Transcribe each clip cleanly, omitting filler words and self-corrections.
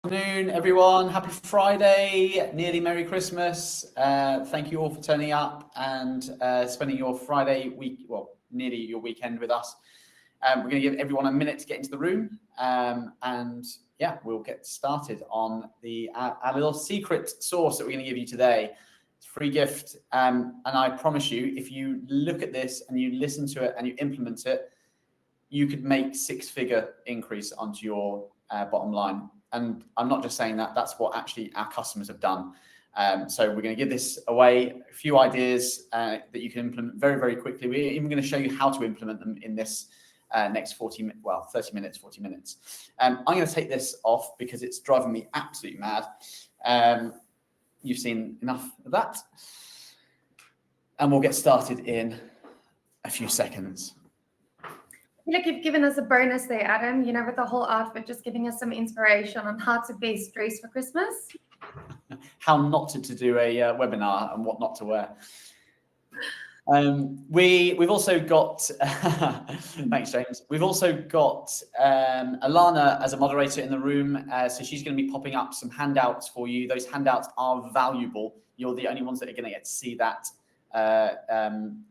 Afternoon, everyone. Happy Friday. Nearly Merry Christmas. Thank you all for turning up and spending your Friday week, well, nearly your weekend with us. We're going to give everyone a minute to get into the room, and yeah, we'll get started on our little secret sauce that we're going to give you today. It's a free gift, and I promise you, if you look at this and you listen to it and you implement it, you could make six-figure increase onto your bottom line. And I'm not just saying that, that's what actually our customers have done. So we're going to give this away, a few ideas that you can implement very, very quickly. We're even going to show you how to implement them in this next 30 minutes, 40 minutes. I'm going to take this off because it's driving me absolutely mad. You've seen enough of that. And we'll get started in a few seconds. Look, you've given us a bonus there, Adam, with the whole outfit, just giving us some inspiration on how to best dress for Christmas. How not to do a webinar and what not to wear. We've also got, thanks, James. We've also got Alana as a moderator in the room. So she's going to be popping up some handouts for you. Those handouts are valuable. You're the only ones that are going to get to see that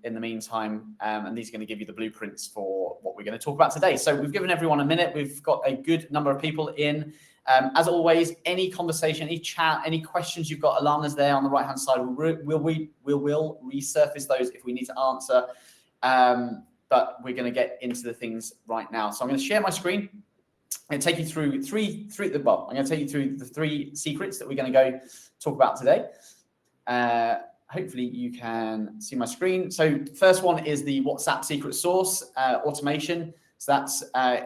in the meantime, and these are going to give you the blueprints for what we're going to talk about today. So we've given everyone a minute. We've got a good number of people in. As always, any conversation, any chat, any questions you've got, Alana's there on the right hand side. We'll resurface those if we need to answer, but we're going to get into the things right now. So I'm going to share my screen and take you through I'm going to take you through the three secrets that we're going to go talk about today. Hopefully you can see my screen. So first one is the WhatsApp secret sauce automation. So that's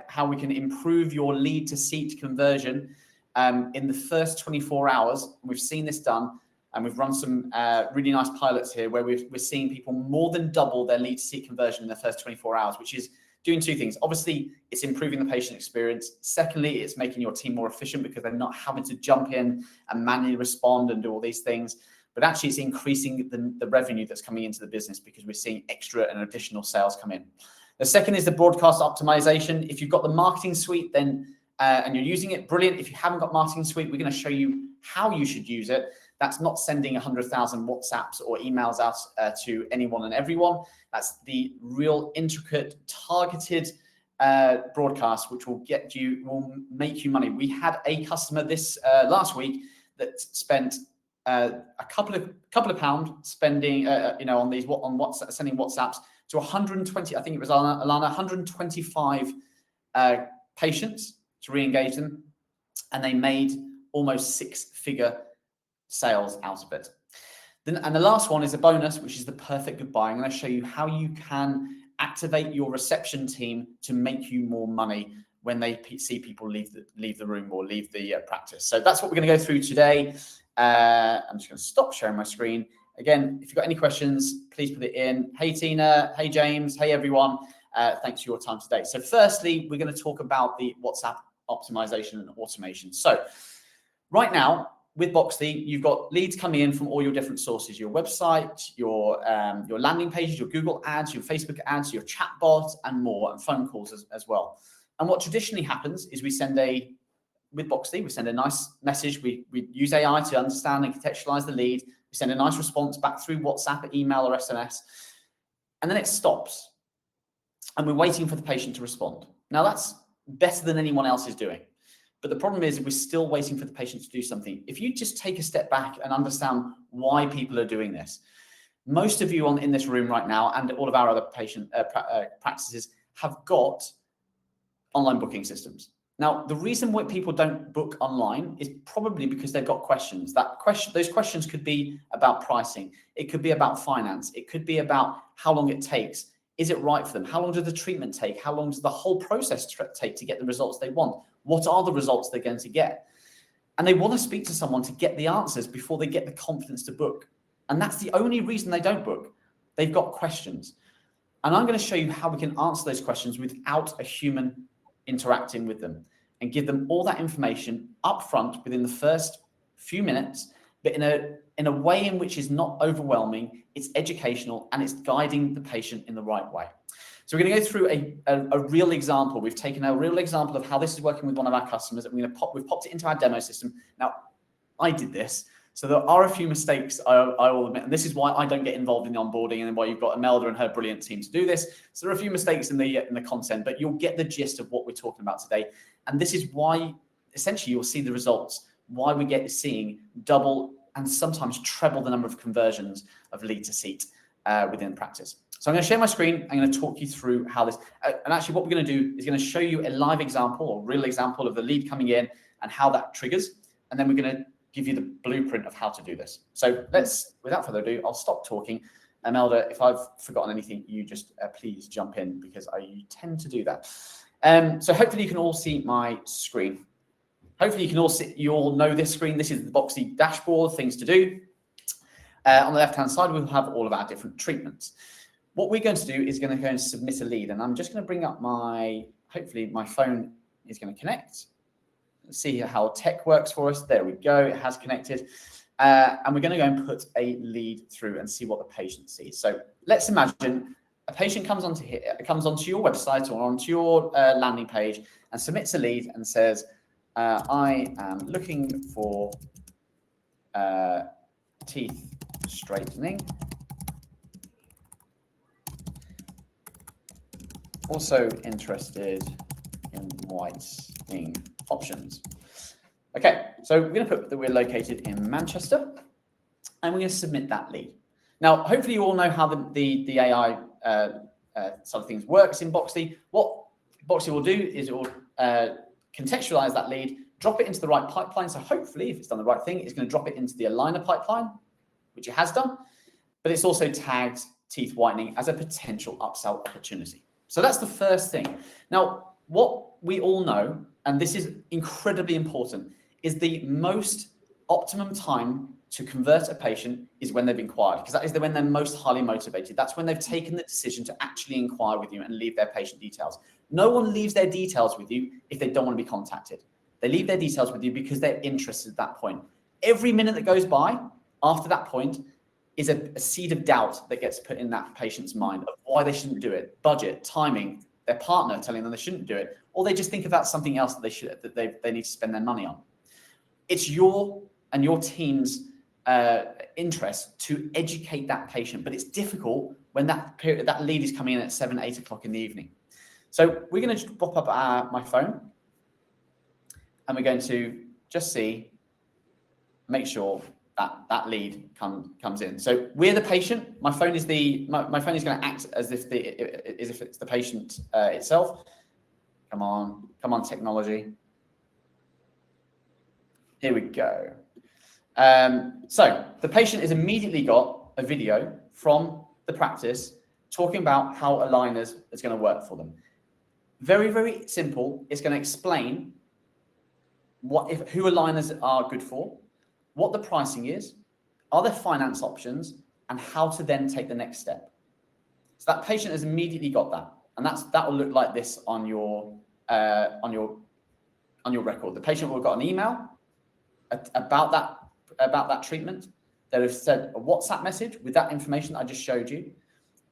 how we can improve your lead to seat conversion in the first 24 hours. We've seen this done, and we've run some really nice pilots here where we're seeing people more than double their lead to seat conversion in the first 24 hours, which is doing two things. Obviously, it's improving the patient experience. Secondly, it's making your team more efficient because they're not having to jump in and manually respond and do all these things. But actually, it's increasing the revenue that's coming into the business because we're seeing extra and additional sales come in. The second is the broadcast optimization. If you've got the marketing suite, then and you're using it, brilliant. If you haven't got marketing suite, we're going to show you how you should use it. That's not sending 100,000 WhatsApps or emails out to anyone and everyone. That's the real intricate, targeted broadcast, which will make you money. We had a customer this last week that spent a couple of pounds spending, on WhatsApp, sending WhatsApps to 120. I think it was Alana, 125 patients to re-engage them, and they made almost six-figure sales out of it. And the last one is a bonus, which is the perfect goodbye. I'm going to show you how you can activate your reception team to make you more money when they see people leave the room or leave the practice. So that's what we're going to go through today. I'm just going to stop sharing my screen. Again, if you've got any questions, please put it in. Hey, Tina. Hey, James. Hey, everyone. Thanks for your time today. So firstly, we're going to talk about the WhatsApp optimization and automation. So right now, with Boxly, you've got leads coming in from all your different sources, your website, your landing pages, your Google ads, your Facebook ads, your chatbot, and more, and phone calls as well. And what traditionally happens is with Boxly, we send a nice message. We use AI to understand and contextualize the lead. We send a nice response back through WhatsApp, email, or SMS, and then it stops. And we're waiting for the patient to respond. Now, that's better than anyone else is doing. But the problem is we're still waiting for the patient to do something. If you just take a step back and understand why people are doing this, most of you in this room right now and all of our other patient practices have got online booking systems. Now, the reason why people don't book online is probably because they've got questions. Those questions could be about pricing. It could be about finance. It could be about how long it takes. Is it right for them? How long does the treatment take? How long does the whole process take to get the results they want? What are the results they're going to get? And they want to speak to someone to get the answers before they get the confidence to book. And that's the only reason they don't book. They've got questions. And I'm going to show you how we can answer those questions without a human interacting with them and give them all that information up front within the first few minutes, but in a way in which is not overwhelming, it's educational, and it's guiding the patient in the right way. So we're going to go through a real example. We've taken a real example of how this is working with one of our customers, and we've popped it into our demo system. Now, I did this, so there are a few mistakes, I will admit, and this is why I don't get involved in the onboarding, and why you've got Imelda and her brilliant team to do this. So there are a few mistakes in the content, but you'll get the gist of what we're talking about today. And this is why, essentially, you'll see the results, why we seeing double and sometimes treble the number of conversions of lead to seat within practice. So I'm going to share my screen. I'm going to talk you through how this, and actually what we're going to do is going to show you a live example or real example of the lead coming in and how that triggers. And then we're going to give you the blueprint of how to do this. So without further ado, I'll stop talking. Imelda, if I've forgotten anything, you just please jump in, because I tend to do that. So hopefully you can all see my screen. Hopefully you all know this screen. This is the Boxy dashboard, things to do. On the left-hand side, we'll have all of our different treatments. What we're going to do is going to go and submit a lead. And I'm just going to bring up hopefully my phone is going to connect. Let's see how tech works for us. There we go. It has connected. And we're going to go and put a lead through and see what the patient sees. So let's imagine a patient comes onto your website or onto your landing page and submits a lead and says, I am looking for teeth straightening. Also interested in whitening options. Okay, so we're going to put that we're located in Manchester, and we're going to submit that lead. Now, hopefully you all know how the AI side of things works in Boxy. What Boxy will do is it will contextualize that lead, drop it into the right pipeline. So hopefully, if it's done the right thing, it's going to drop it into the aligner pipeline, which it has done. But it's also tagged teeth whitening as a potential upsell opportunity. So that's the first thing. Now, what we all know, and this is incredibly important, is the most optimum time to convert a patient is when they've inquired, because that is when they're most highly motivated. That's when they've taken the decision to actually inquire with you and leave their patient details. No one leaves their details with you if they don't want to be contacted. They leave their details with you because they're interested at that point. Every minute that goes by after that point is a seed of doubt that gets put in that patient's mind of why they shouldn't do it, budget, timing, their partner telling them they shouldn't do it, or they just think about something else that they need to spend their money on. It's your and your team's interest to educate that patient, but it's difficult when that lead is coming in at 7, 8 o'clock in the evening. So we're going to just pop up my phone, and we're going to just make sure that lead comes in. So we're the patient. My phone is my phone is going to act as if it's the patient itself. Come on, technology. Here we go. So the patient has immediately got a video from the practice talking about how aligners is going to work for them. Very, very simple. It's going to explain who aligners are good for, what the pricing is, are there finance options, and how to then take the next step. So that patient has immediately got that, and that will look like this on your record. The patient will have got an email about that treatment. They'll have sent a WhatsApp message with that information that I just showed you,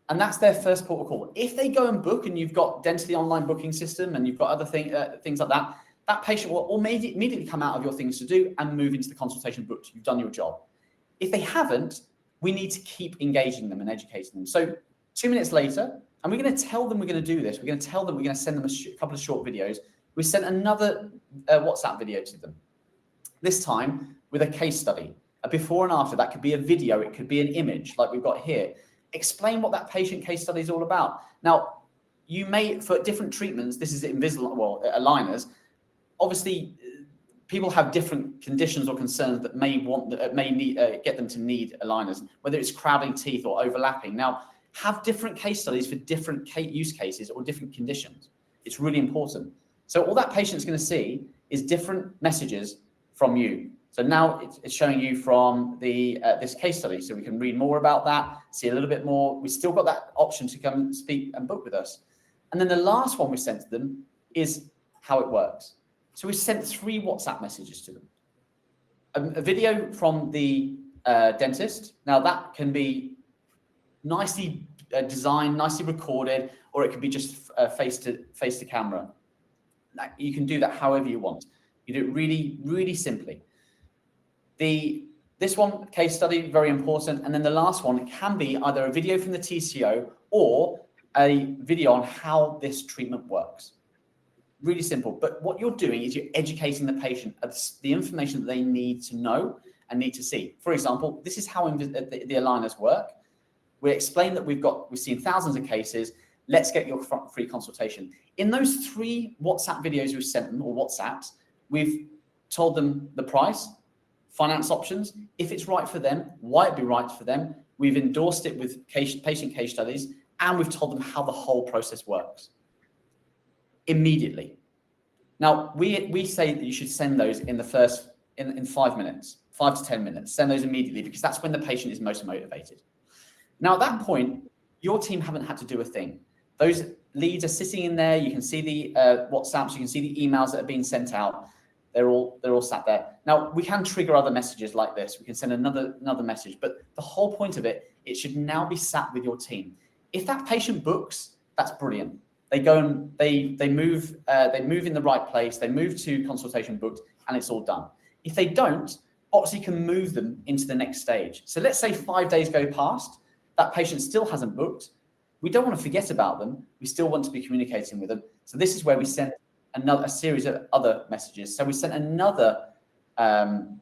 and that's their first port of call. If they go and book, and you've got Dentally online booking system, and you've got other things like that, that patient will immediately come out of your things to do and move into the consultation booked. You've done your job. If they haven't, we need to keep engaging them and educating them. So 2 minutes later, and we're going to tell them we're going to do this. We're going to tell them we're going to send them a couple of short videos. We sent another WhatsApp video to them, this time with a case study, a before and after. That could be a video. It could be an image like we've got here. Explain what that patient case study is all about. Now, you may, for different treatments, this is aligners. Obviously, people have different conditions or concerns that may get them to need aligners, whether it's crowding teeth or overlapping. Now, have different case studies for different use cases or different conditions. It's really important. So all that patient's going to see is different messages from you. So now it's showing you from this case study, so we can read more about that, see a little bit more. We still got that option to come speak and book with us. And then the last one we sent to them is how it works. So we sent 3 WhatsApp messages to them. A video from the dentist. Now that can be nicely designed, nicely recorded, or it could be just face to camera. Like, you can do that however you want. You do it really, really simply. This one, case study, very important. And then the last one can be either a video from the TCO or a video on how this treatment works. Really simple. But what you're doing is you're educating the patient of the information that they need to know and need to see. For example, this is how the aligners work. We explain that we've seen thousands of cases. Let's get your free consultation. In those 3 WhatsApp videos we've sent them, or WhatsApps, we've told them the price, finance options, if it's right for them, why it'd be right for them. We've endorsed it with patient case studies, and we've told them how the whole process works immediately. Now, we say that you should send those in 5 minutes, 5 to 10 minutes. Send those immediately, because that's when the patient is most motivated. Now, at that point, your team haven't had to do a thing. Those leads are sitting in there. You can see the WhatsApps, you can see the emails that are being sent out. They're all sat there. Now, we can trigger other messages like this. We can send another message, but the whole point of it should now be sat with your team. If that patient books, that's brilliant. They go and they move in the right place. They move to consultation booked, and it's all done. If they don't, Oxy can move them into the next stage. So let's say 5 days go past, that patient still hasn't booked. We don't want to forget about them. We still want to be communicating with them. So this is where we send a series of other messages. So we sent another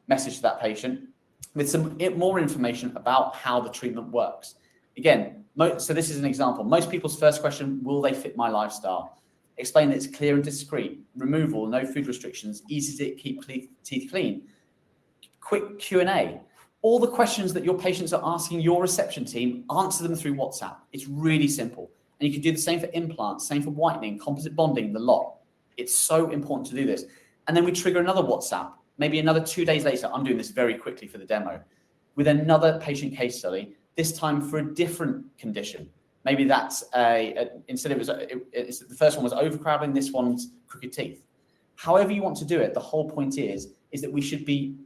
message to that patient with some more information about how the treatment works. Again, so this is an example. Most people's first question, will they fit my lifestyle? Explain that it's clear and discreet, removal, no food restrictions, easy to keep teeth clean, quick Q&A. All the questions that your patients are asking your reception team, answer them through WhatsApp. It's really simple. And you can do the same for implants, same for whitening, composite bonding, the lot. It's so important to do this. And then we trigger another WhatsApp, maybe another 2 days later. I'm doing this very quickly for the demo, with another patient case study, this time for a different condition. Maybe that's instead the first one was overcrowding, this one's crooked teeth. However you want to do it, the whole point is that we should be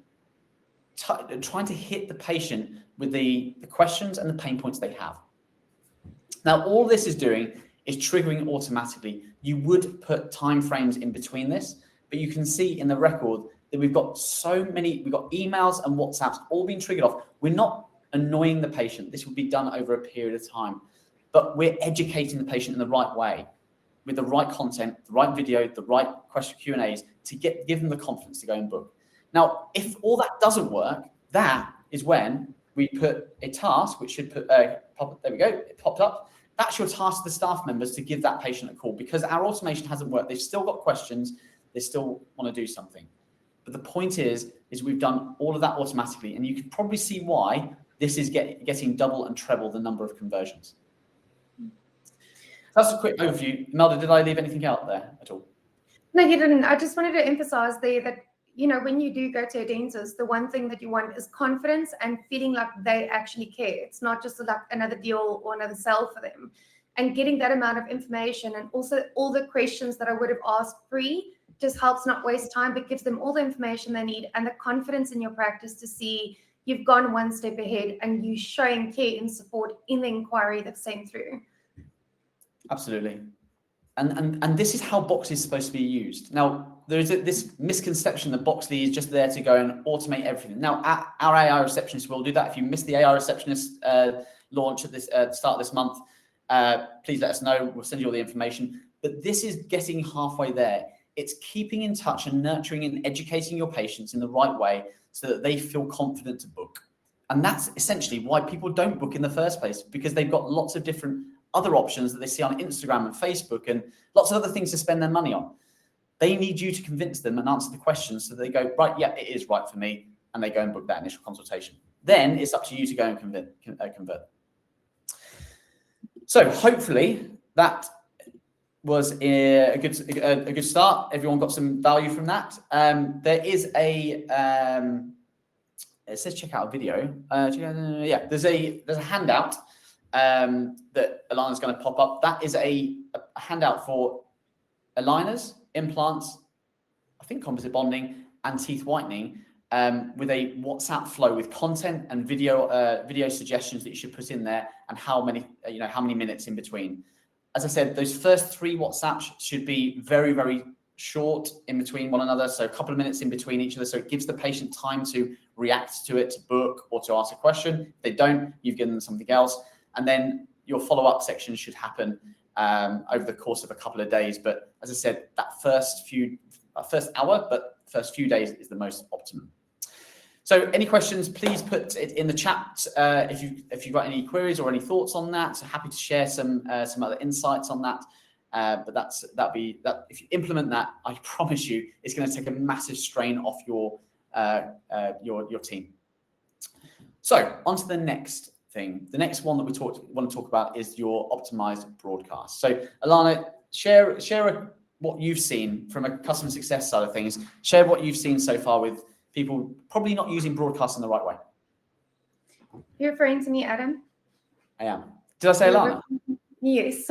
trying to hit the patient with the questions and the pain points they have. Now, all this is doing is triggering automatically. You would put timeframes in between this, but you can see in the record that we've got we've got emails and WhatsApps all being triggered off. We're not annoying the patient. This will be done over a period of time, but we're educating the patient in the right way, with the right content, the right video, the right question Q&As to give them the confidence to go and book. Now, if all that doesn't work, that is when we put a task, which should there we go, it popped up. That's your task to the staff members to give that patient a call, because our automation hasn't worked. They've still got questions. They still want to do something. But the point is we've done all of that automatically, and you can probably see why this is getting double and treble the number of conversions. That's a quick overview. Imelda, did I leave anything out there at all? No, you didn't. I just wanted to emphasize there that, you know, when you do go to a dentist, the one thing that you want is confidence and feeling like they actually care. It's not just like another deal or another sell for them. And getting that amount of information, and also all the questions that I would have asked free, just helps not waste time, but gives them all the information they need and the confidence in your practice to see you've gone one step ahead and you showing care and support in the inquiry that's sent through. Absolutely. And this is how Boxly is supposed to be used. Now, there's this misconception that Boxly is just there to go and automate everything. Now, our AI receptionist will do that. If you missed the AI receptionist launch at the start of this month, please let us know. We'll send you all the information. But this is getting halfway there. It's keeping in touch and nurturing and educating your patients in the right way so that they feel confident to book. And that's essentially why people don't book in the first place, because they've got lots of different other options that they see on Instagram and Facebook and lots of other things to spend their money on. They need you to convince them and answer the questions so they go, right, yeah, it is right for me. And they go and book that initial consultation. Then it's up to you to go and convert. So hopefully that was a good start. Everyone got some value from that. There is it says check out a video. Yeah, there's a handout that Alana's going to pop up. That is a handout for aligners, implants, I think composite bonding, and teeth whitening. with a WhatsApp flow with content and video suggestions that you should put in there, and how many minutes in between. As I said, those first 3 WhatsApps should be very, very short in between one another, so a couple of minutes in between each other, so it gives the patient time to react to it, to book, or to ask a question. If they don't, you've given them something else, and then your follow-up section should happen over the course of a couple of days. But as I said, that first hour, but first few days is the most optimum. So any questions, please put it in the chat if you've got any queries or any thoughts on that. So happy to share some other insights on that. But that'll be if you implement that, I promise you, it's going to take a massive strain off your team. So on to the next thing. The next one that we want to talk about is your optimized broadcast. So Alana, share what you've seen from a customer success side of things. Share what you've seen so far with people probably not using broadcast in the right way. You're referring to me, Adam? I am. Did I say Alana? Yes.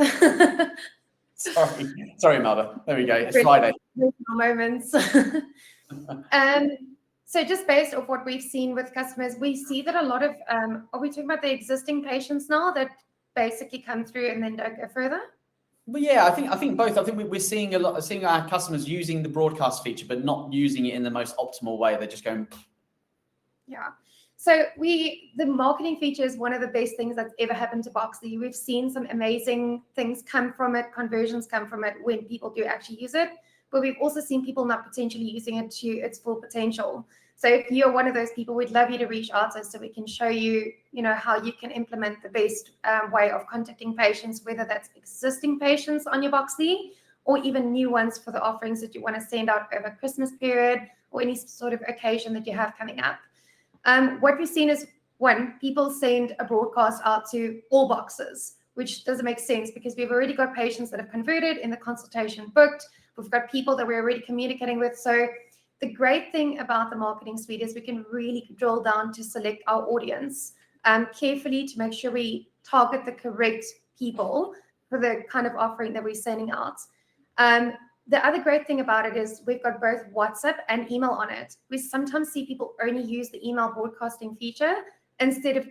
Sorry, Melba. There we go. It's Friday. Moments. So just based off what we've seen with customers, we see that a lot of, are we talking about the existing patients now that basically come through and then don't go further? Well, yeah, I think both. I think we're seeing our customers using the broadcast feature, but not using it in the most optimal way. They're just going. Yeah. So the marketing feature is one of the best things that's ever happened to Boxly. We've seen some amazing things come from it, conversions come from it when people do actually use it, but we've also seen people not potentially using it to its full potential. So if you're one of those people, we'd love you to reach out to us so we can show you, how you can implement the best way of contacting patients, whether that's existing patients on your Boxly or even new ones for the offerings that you want to send out over Christmas period or any sort of occasion that you have coming up. What we've seen is, one, people send a broadcast out to all boxes, which doesn't make sense because we've already got patients that have converted in the consultation booked. We've got people that we're already communicating with. So the great thing about the marketing suite is we can really drill down to select our audience carefully to make sure we target the correct people for the kind of offering that we're sending out. The other great thing about it is we've got both WhatsApp and email on it. We sometimes see people only use the email broadcasting feature instead of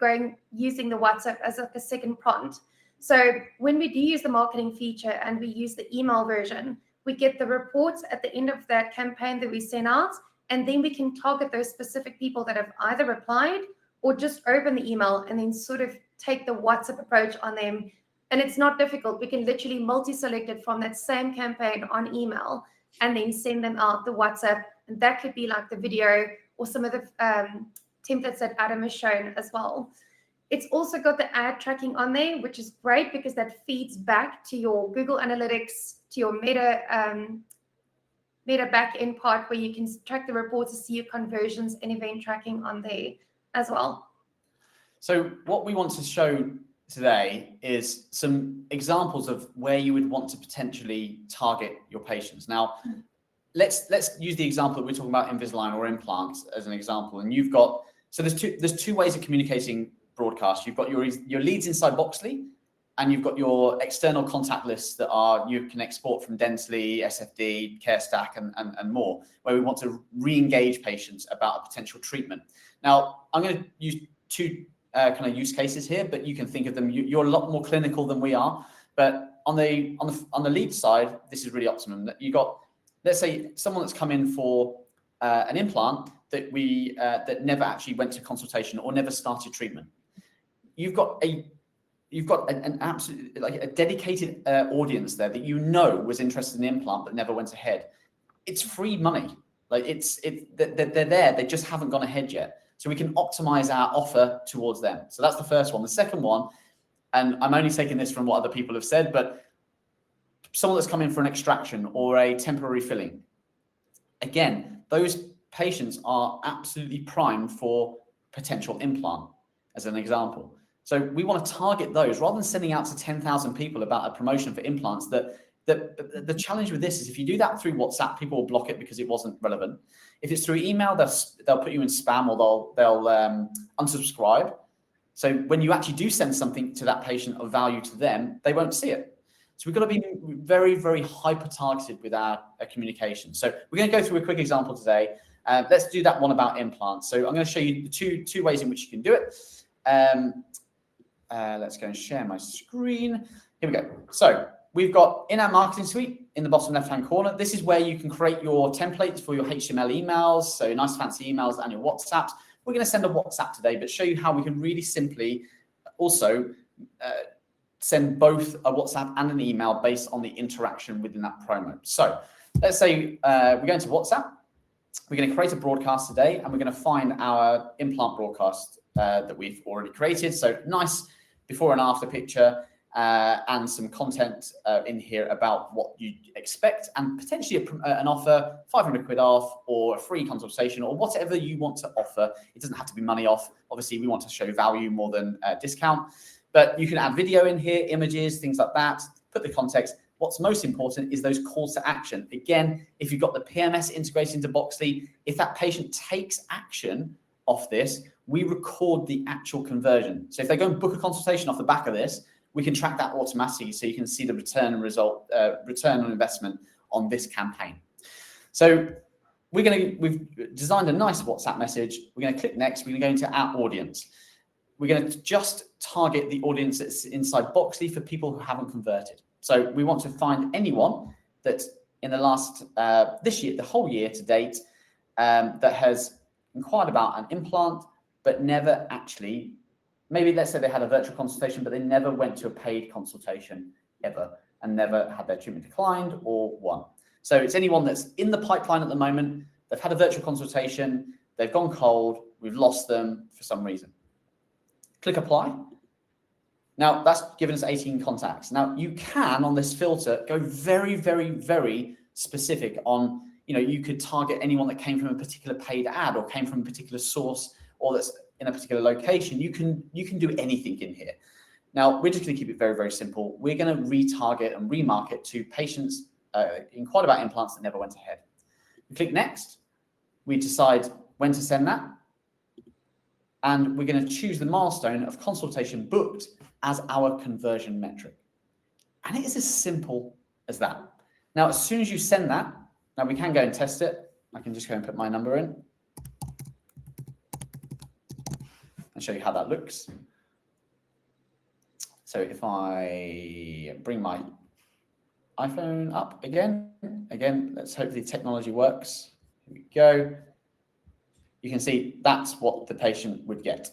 using the WhatsApp as like a second prompt. So when we do use the marketing feature and we use the email version, we get the reports at the end of that campaign that we send out, and then we can target those specific people that have either replied or just open the email and then sort of take the WhatsApp approach on them. And it's not difficult. We can literally multi-select it from that same campaign on email and then send them out the WhatsApp. And that could be like the video or some of the templates that Adam has shown as well. It's also got the ad tracking on there, which is great because that feeds back to your Google Analytics, to your Meta back-end part where you can track the reports to see your conversions and event tracking on there as well. So what we want to show today is some examples of where you would want to potentially target your patients. Now, let's use the example that we're talking about Invisalign or implants as an example. And you've got, so there's two ways of communicating broadcast. You've got your leads inside Boxly, and you've got your external contact lists that you can export from Dentally, SFD, CareStack, and more, where we want to re-engage patients about a potential treatment. Now, I'm going to use two kind of use cases here, but you can think of them. You're a lot more clinical than we are, but on the lead side, this is really optimum. That you got, let's say, someone that's come in for an implant that that never actually went to consultation or never started treatment. You've got an absolute, like a dedicated audience there that was interested in the implant but never went ahead. It's free money. Like they're there. They just haven't gone ahead yet. So we can optimize our offer towards them. So that's the first one. The second one, and I'm only taking this from what other people have said, but someone that's come in for an extraction or a temporary filling. Again, those patients are absolutely primed for potential implant, as an example. So we want to target those rather than sending out to 10,000 people about a promotion for implants. The challenge with this is if you do that through WhatsApp, people will block it because it wasn't relevant. If it's through email, they'll put you in spam or they'll unsubscribe. So when you actually do send something to that patient of value to them, they won't see it. So we've got to be very, very hyper targeted with our communication. So we're going to go through a quick example today. Let's do that one about implants. So I'm going to show you the two ways in which you can do it. Let's go and share my screen. Here we go. So we've got in our marketing suite in the bottom left-hand corner, this is where you can create your templates for your HTML emails. So nice fancy emails and your WhatsApps. We're going to send a WhatsApp today, but show you how we can really simply also send both a WhatsApp and an email based on the interaction within that promo. So let's say we're going to WhatsApp. We're going to create a broadcast today, and we're going to find our implant broadcast that we've already created. So nice before and after picture and some content in here about what you expect and potentially an offer, 500 quid off or a free consultation or whatever you want to offer. It doesn't have to be money off. Obviously, we want to show value more than discount, but you can add video in here, images, things like that, put the context. What's most important is those calls to action. Again, if you've got the PMS integrated into Boxly, if that patient takes action off this, we record the actual conversion. So if they go and book a consultation off the back of this, we can track that automatically so you can see the return on investment on this campaign. So we've designed a nice WhatsApp message. We're going to click next. We're going to go into our audience. We're going to just target the audience that's inside Boxly for people who haven't converted. So we want to find anyone that in the last, this year, the whole year to date, that has inquired about an implant, but never actually, maybe let's say they had a virtual consultation, but they never went to a paid consultation ever and never had their treatment declined or won. So it's anyone that's in the pipeline at the moment, they've had a virtual consultation, they've gone cold, we've lost them for some reason. Click apply. Now that's given us 18 contacts. Now you can, on this filter, go very, very, very specific on, you could target anyone that came from a particular paid ad or came from a particular source or that's in a particular location. You can do anything in here. Now we're just going to keep it very, very simple. We're going to retarget and remarket to patients inquired about implants that never went ahead. We click next. We decide when to send that. And we're going to choose the milestone of consultation booked as our conversion metric. And it is as simple as that. Now, as soon as you send that, now we can go and test it. I can just go and put my number in and show you how that looks. So if I bring my iPhone up again, let's hope the technology works. Here we go. You can see that's what the patient would get.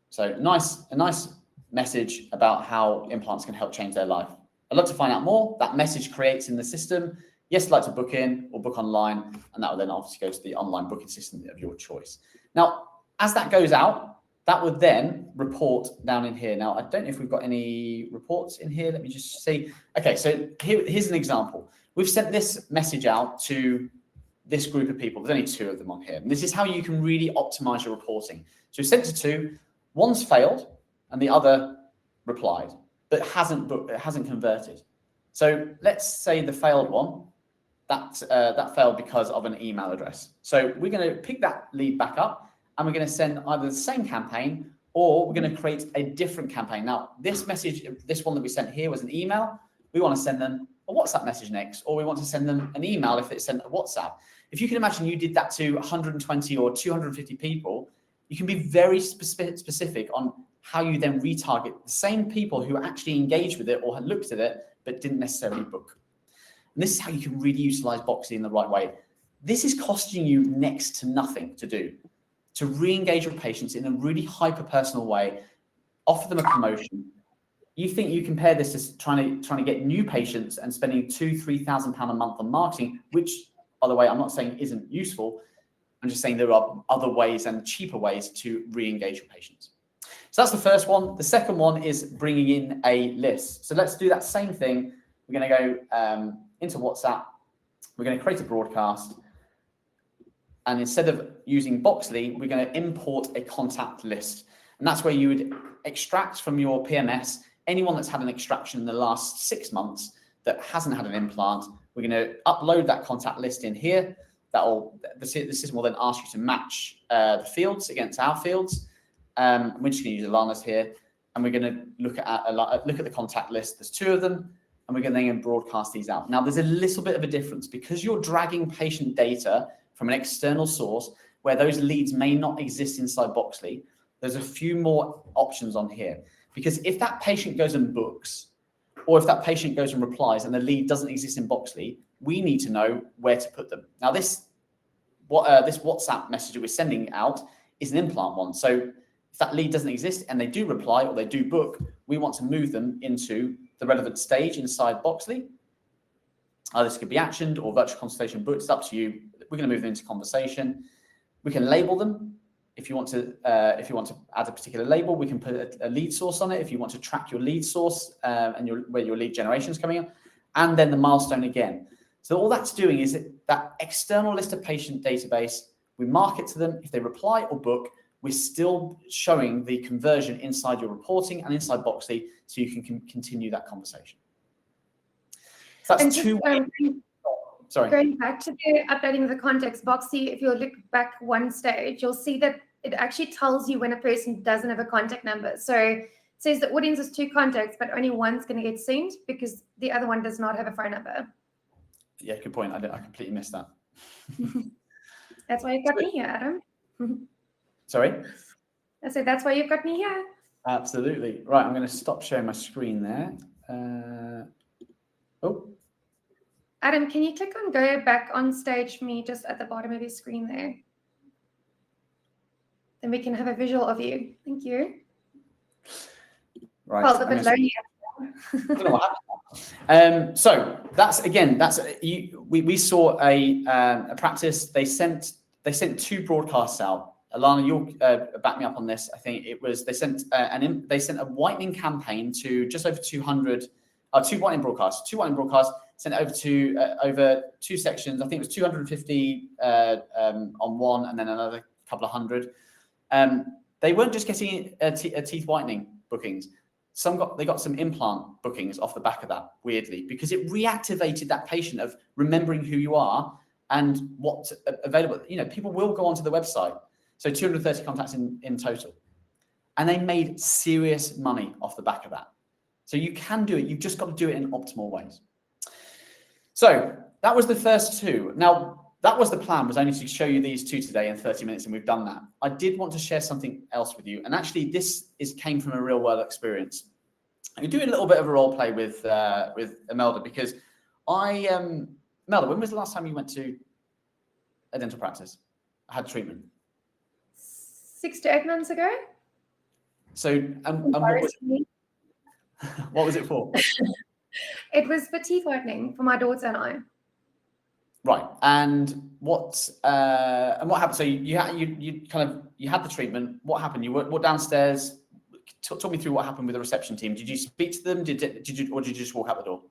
So a nice message about how implants can help change their life. I'd love to find out more. That message creates in the system. Yes, I'd like to book in or book online, and that will then obviously go to the online booking system of your choice. Now, as that goes out, that would then report down in here. Now, I don't know if we've got any reports in here. Let me just see. Okay, so here's an example. We've sent this message out to this group of people. There's only 2 of them on here. And this is how you can really optimize your reporting. So we sent to 2, one's failed and the other replied, but hasn't converted. So let's say the failed one, that failed because of an email address. So we're going to pick that lead back up and we're going to send either the same campaign or we're going to create a different campaign. Now, this message, this one that we sent here was an email. We want to send them a WhatsApp message next, or we want to send them an email if it's sent a WhatsApp. If you can imagine you did that to 120 or 250 people, you can be very specific on how you then retarget the same people who actually engaged with it or had looked at it, but didn't necessarily book. And this is how you can really utilize Boxly in the right way. This is costing you next to nothing to do, to re-engage your patients in a really hyper-personal way, offer them a promotion. You think you compare this to trying to get new patients and spending £2,000-3,000 a month on marketing, which, by the way, I'm not saying isn't useful. I'm just saying there are other ways and cheaper ways to re-engage your patients. So that's the first one. The second one is bringing in a list. So let's do that same thing. We're going to go into WhatsApp. We're going to create a broadcast. And instead of using Boxly, we're going to import a contact list. And that's where you would extract from your PMS anyone that's had an extraction in the last 6 months that hasn't had an implant. We're going to upload that contact list in here. The system will then ask you to match the fields against our fields. We're just going to use Alana's here, and we're going to look at the contact list. There's 2 of them, and we're going to then broadcast these out. Now, there's a little bit of a difference because you're dragging patient data from an external source where those leads may not exist inside Boxly, there's a few more options on here. Because if that patient goes and books, or if that patient goes and replies and the lead doesn't exist in Boxly, we need to know where to put them. Now, this WhatsApp message that we're sending out is an implant one. So if that lead doesn't exist and they do reply or they do book, we want to move them into the relevant stage inside Boxly. This could be actioned or virtual consultation booked. It's up to you. We're going to move them into conversation. We can label them. If you want to add a particular label, we can put a lead source on it. If you want to track your lead source and where your lead generation is coming up, and then the milestone again. So all that's doing is that external list of patient database, we mark it to them. If they reply or book, we're still showing the conversion inside your reporting and inside Boxly, so you can continue that conversation. So that's two ways. Sorry. Going back to the updating the context, Boxly, if you look back one stage, you'll see that it actually tells you when a person doesn't have a contact number. So it says the audience has 2 contacts, but only one's going to get sent because the other one does not have a phone number. Yeah, good point. I completely missed that. That's why you've got me here, Adam. Sorry? I said, that's why you've got me here. Absolutely. Right, I'm going to stop sharing my screen there. Adam, can you click on go back on stage for me just at the bottom of your screen there? Then we can have a visual of you. Thank you. Right. Felt a bit lonely. I don't know what happened. So we saw a practice. They sent 2 broadcasts out. Alana, you'll back me up on this. I think it was they sent a whitening campaign to just over 200. 2 whitening broadcasts. 2 whitening broadcasts sent over to over 2 sections. I think it was 250 on one, and then another couple of hundred. They weren't just getting teeth whitening bookings. They got some implant bookings off the back of that, weirdly, because it reactivated that patient of remembering who you are and what's available. You know, people will go onto the website. So 230 contacts in total. And they made serious money off the back of that. So you can do it. You've just got to do it in optimal ways. So that was the first 2. Now, that was the plan, was only to show you these 2 today in 30 minutes, and we've done that. I did want to share something else with you. And actually, this came from a real world experience. I'm doing a little bit of a role play with Imelda, because Imelda, when was the last time you went to a dental practice? Had treatment? 6 to 8 months ago. So, and what was it for? It was for teeth whitening for my daughter and I. Right. And what happened? So you had the treatment. What happened? You were downstairs. Talk me through what happened with the reception team. Did you speak to them? Did you just walk out the door?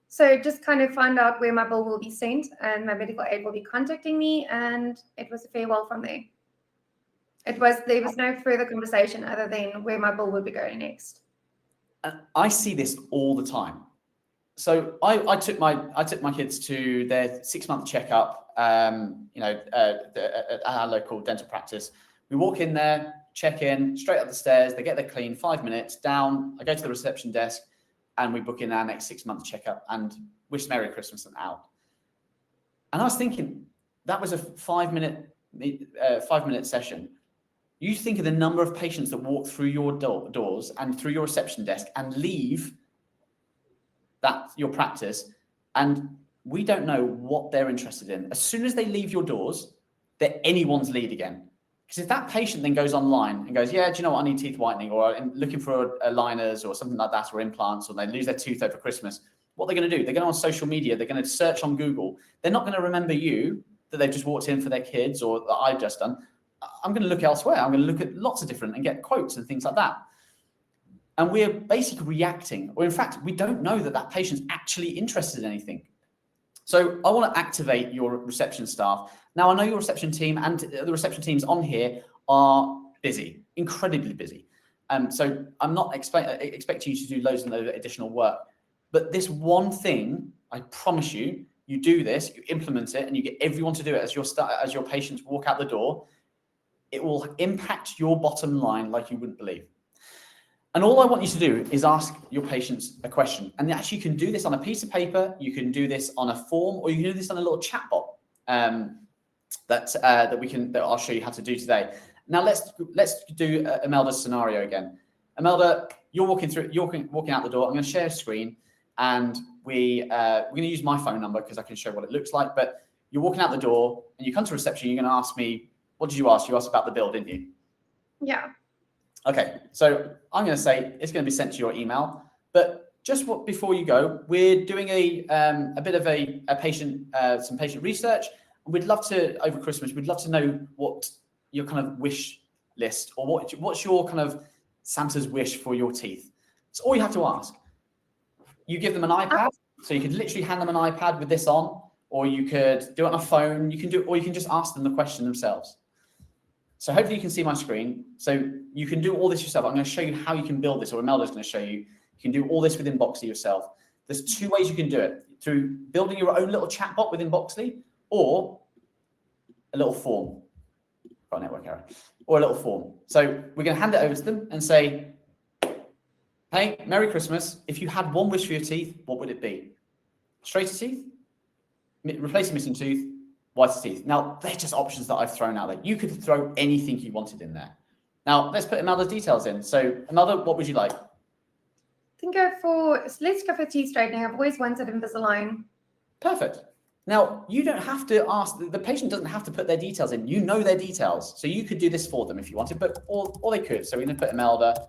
So just kind of find out where my bill will be sent, and my medical aid will be contacting me, and it was a farewell from there. There was no further conversation other than where my bill would be going next. I see this all the time. So I took my kids to their 6-month checkup, at our local dental practice. We walk in there, check in, straight up the stairs. They get their clean, 5 minutes down. I go to the reception desk, and we book in our next 6-month checkup and wish Merry Christmas and out. And I was thinking that was a 5-minute session. You think of the number of patients that walk through your doors and through your reception desk and leave your practice, and we don't know what they're interested in. As soon as they leave your doors, they're anyone's lead again. Because if that patient then goes online and goes, yeah, do you know what, I need teeth whitening, or I'm looking for aligners or something like that, or implants, or they lose their tooth over Christmas, what they're going to do? They're going on social media. They're going to search on Google. They're not going to remember you, that they've just walked in for their kids, or that I've just done. I'm going to look elsewhere. I'm going to look at lots of different and get quotes and things like that. And we're basically reacting, or in fact, we don't know that patient's actually interested in anything. So I want to activate your reception staff. Now, I know your reception team and the reception teams on here are busy, incredibly busy. So I'm not expecting you to do loads and loads of additional work. But this one thing, I promise you, you do this, you implement it, and you get everyone to do it as your patients walk out the door. It will impact your bottom line like you wouldn't believe. And all I want you to do is ask your patients a question. And actually, you can do this on a piece of paper, you can do this on a form, or you can do this on a little chat bot. that I'll show you how to do today. Now let's do Imelda's scenario again. Imelda, you're walking out the door. I'm going to share a screen, and we're going to use my phone number because I can show what it looks like. But you're walking out the door, and you come to reception. You're going to ask me, what did you ask? You asked about the bill, didn't you? Yeah. Okay, so I'm going to say it's going to be sent to your email. But just before you go, we're doing a bit of some patient research. And we'd love to, over Christmas, we'd love to know what your kind of wish list, or what's your kind of Santa's wish for your teeth. It's all you have to ask. You give them an iPad, so you could literally hand them an iPad with this on, or you could do it on a phone. You can just ask them the question themselves. So hopefully you can see my screen. So you can do all this yourself. I'm going to show you how you can build this, or Imelda's going to show you. You can do all this within Boxly yourself. There's two ways you can do it: through building your own little chatbot within Boxly, or a little form. Got a network error. Or a little form. So we're going to hand it over to them and say, hey, Merry Christmas. If you had one wish for your teeth, what would it be? Straighter teeth, replacing missing tooth, whiter teeth. Now, they're just options that I've thrown out there. You could throw anything you wanted in there. Now, let's put Imelda's details in. So, Imelda, what would you like? Let's go for teeth straightening. I've always wanted Invisalign. Perfect. Now, you don't have to ask, the patient doesn't have to put their details in. You know their details. So you could do this for them if you wanted, but or they could. So we're going to put Imelda,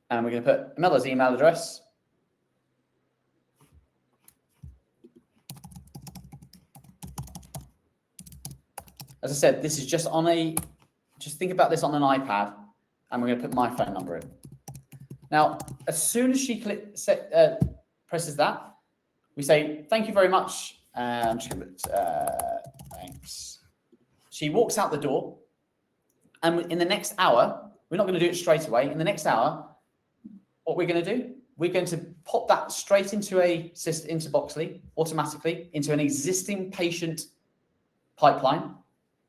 and we're going to put Imelda's email address. As I said, this is just think about this on an iPad, and we're going to put my phone number in. Now, as soon as she presses that, we say, thank you very much. I'm just going to put, thanks. She walks out the door, and in the next hour, we're not going to do it straight away. In the next hour, what we're going to do, we're going to pop that straight into Boxly automatically into an existing patient pipeline,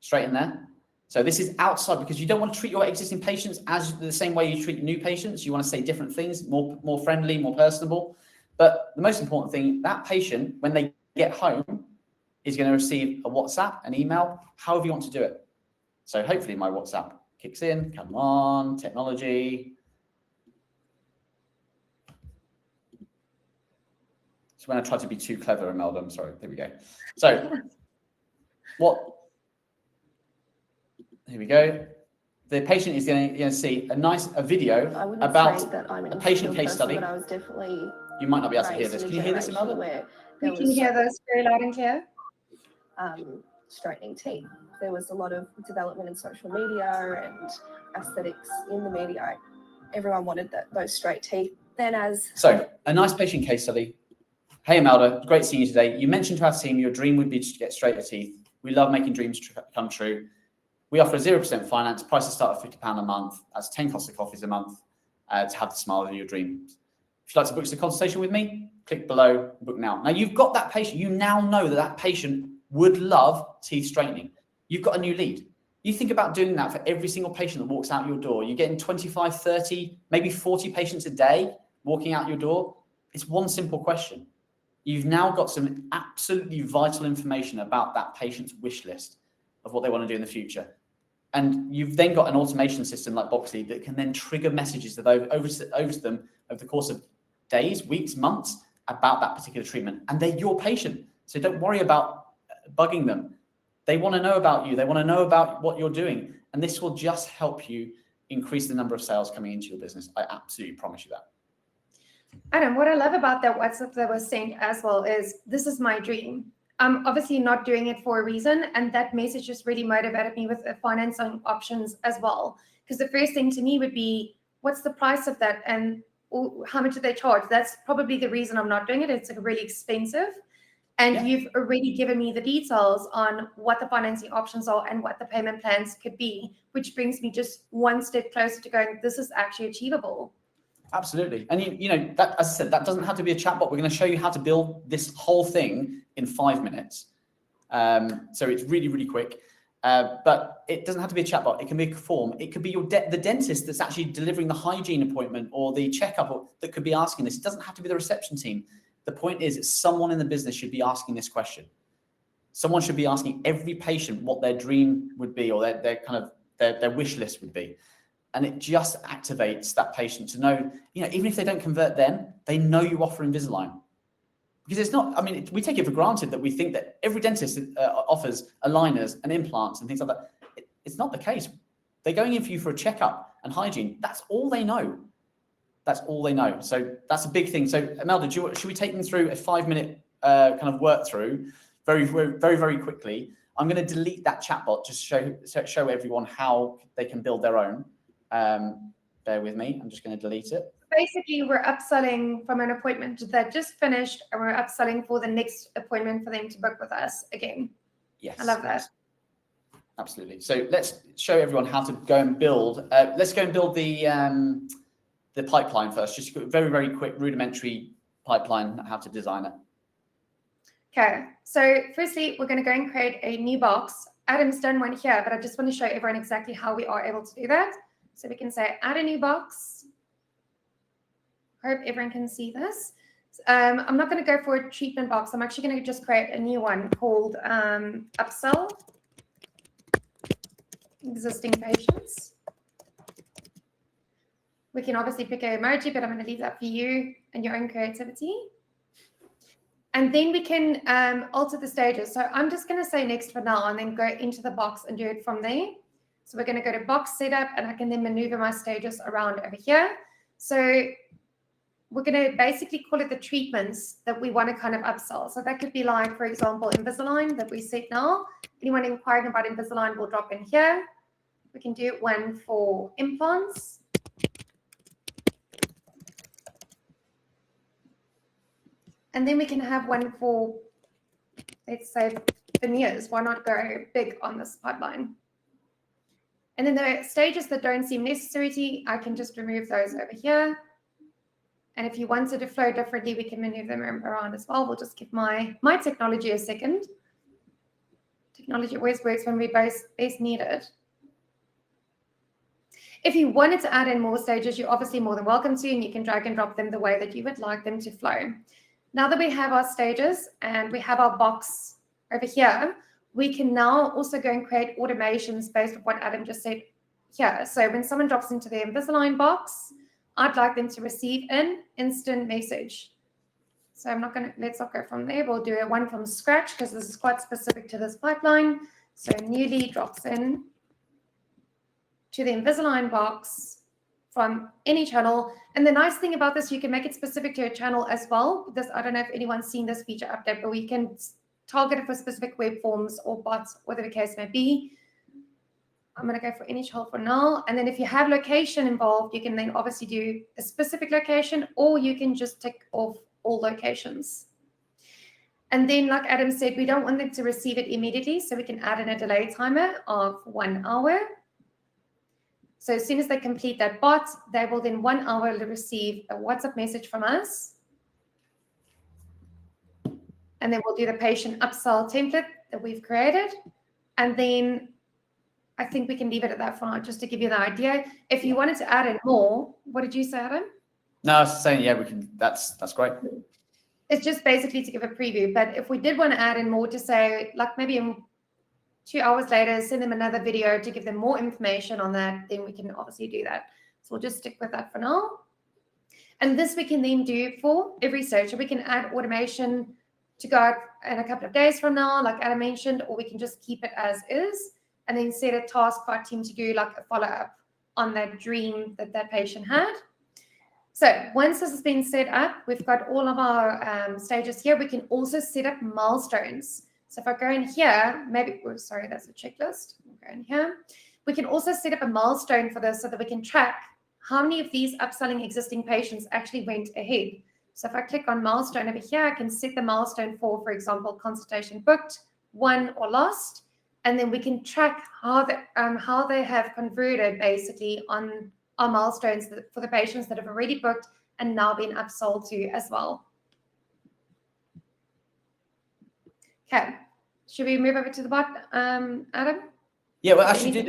straight in there. So this is outside, because you don't want to treat your existing patients as the same way you treat new patients. You want to say different things, more friendly, more personable. But the most important thing, that patient, when they get home, is going to receive a WhatsApp, an email, however you want to do it. So hopefully my WhatsApp kicks in. Come on, technology. So when I try to be too clever, Imelda, I'm sorry. There we go. So here we go. The patient is going to see a video about a patient case study. I was definitely. You might not be able to hear this. Can you hear this, Imelda? We can hear this very loud and clear. Straightening teeth. There was a lot of development in social media and aesthetics in the media. Everyone wanted those straight teeth. So a nice patient case study. Hey, Imelda, great seeing you today. You mentioned to our team your dream would be to get straighter teeth. We love making dreams come true. We offer 0% finance. Prices start at £50 a month. That's 10 Costa coffees a month to have the smile of your dreams. If you'd like to book a consultation with me, click below, book now. Now you've got that patient. You now know that patient would love teeth straightening. You've got a new lead. You think about doing that for every single patient that walks out your door. You're getting 25, 30, maybe 40 patients a day walking out your door. It's one simple question. You've now got some absolutely vital information about that patient's wish list of what they want to do in the future. And you've then got an automation system like Boxly that can then trigger messages over to them over the course of days, weeks, months about that particular treatment. And they're your patient. So don't worry about bugging them. They want to know about you. They want to know about what you're doing. And this will just help you increase the number of sales coming into your business. I absolutely promise you that. Adam, what I love about that WhatsApp that was sent as well is, this is my dream. I'm obviously not doing it for a reason. And that message just really motivated me with financing options as well. Because the first thing to me would be, what's the price of that? And how much do they charge? That's probably the reason I'm not doing it. It's like really expensive. And you've already given me the details on what the financing options are and what the payment plans could be, which brings me just one step closer to going, this is actually achievable. Absolutely. And you know, that, as I said, that doesn't have to be a chatbot. We're going to show you how to build this whole thing in 5 minutes. So it's really, really quick. But it doesn't have to be a chatbot. It can be a form. It could be the dentist that's actually delivering the hygiene appointment or the checkup that could be asking this. It doesn't have to be the reception team. The point is, someone in the business should be asking this question. Someone should be asking every patient what their dream would be, or their wish list would be. And it just activates that patient to know, even if they don't convert then, they know you offer Invisalign. Because it's not, we take it for granted that we think that every dentist offers aligners and implants and things like that. It's not the case. They're going in for you for a checkup and hygiene. That's all they know. That's all they know. So that's a big thing. So Imelda, should we take them through a 5-minute kind of work through very, very, very, very quickly? I'm going to delete that chatbot just to show everyone how they can build their own. Bear with me. I'm just going to delete it. Basically, we're upselling from an appointment that just finished, and we're upselling for the next appointment for them to book with us again. Yes. I love that. Absolutely. So let's show everyone how to go and build. Let's go and build the pipeline first. Just a very, very quick rudimentary pipeline, how to design it. Okay. So firstly, we're going to go and create a new box. Adam's done one here, but I just want to show everyone exactly how we are able to do that. So we can say add a new box. Hope everyone can see this. I'm not going to go for a treatment box. I'm actually going to just create a new one called upsell existing patients. We can obviously pick an emoji, but I'm going to leave that for you and your own creativity. And then we can alter the stages. So I'm just going to say next for now and then go into the box and do it from there. So we're going to go to box setup, and I can then maneuver my stages around over here. So we're going to basically call it the treatments that we want to kind of upsell. So that could be like, for example, Invisalign that we set now. Anyone inquiring about Invisalign will drop in here. We can do one for implants. And then we can have one for, let's say, veneers. Why not go big on this pipeline? And then the stages that don't seem necessary, I can just remove those over here. And if you wanted to flow differently, we can maneuver them around as well. We'll just give my technology a second. Technology always works when we best need it. If you wanted to add in more stages, you're obviously more than welcome to, and you can drag and drop them the way that you would like them to flow. Now that we have our stages and we have our box over here, we can now also go and create automations based on what Adam just said here. So when someone drops into the Invisalign box, I'd like them to receive an instant message. So let's not go from there. We'll do a one from scratch because this is quite specific to this pipeline. So newly drops in to the Invisalign box from any channel. And the nice thing about this, you can make it specific to a channel as well. I don't know if anyone's seen this feature update, but we can target it for specific web forms or bots, whatever the case may be. I'm going to go for any channel for now. And then if you have location involved, you can then obviously do a specific location, or you can just tick off all locations. And then, like Adam said, we don't want them to receive it immediately, so we can add in a delay timer of 1 hour. So as soon as they complete that bot, they will then 1 hour receive a WhatsApp message from us. And then we'll do the patient upsell template that we've created. And then I think we can leave it at that for now, just to give you the idea. If you wanted to add in more, what did you say, Adam? No, I was saying, yeah, we can. That's great. It's just basically to give a preview. But if we did want to add in more, to say, like maybe in 2 hours later, send them another video to give them more information on that, then we can obviously do that. So we'll just stick with that for now. And this we can then do for every stage. So we can add automation to go out in a couple of days from now, like Adam mentioned, or we can just keep it as is and then set a task for our team to do, like a follow-up on that dream that that patient had. So once this has been set up, we've got all of our stages here. We can also set up milestones. So if I go in here, sorry, that's a checklist. We'll go in here. We can also set up a milestone for this so that we can track how many of these upselling existing patients actually went ahead. So if I click on milestone over here, I can set the milestone for example, consultation booked, won, or lost. And then we can track how they have converted basically on our milestones for the patients that have already booked and now been upsold to as well. Okay, should we move over to the bot, Adam? Yeah, well, actually,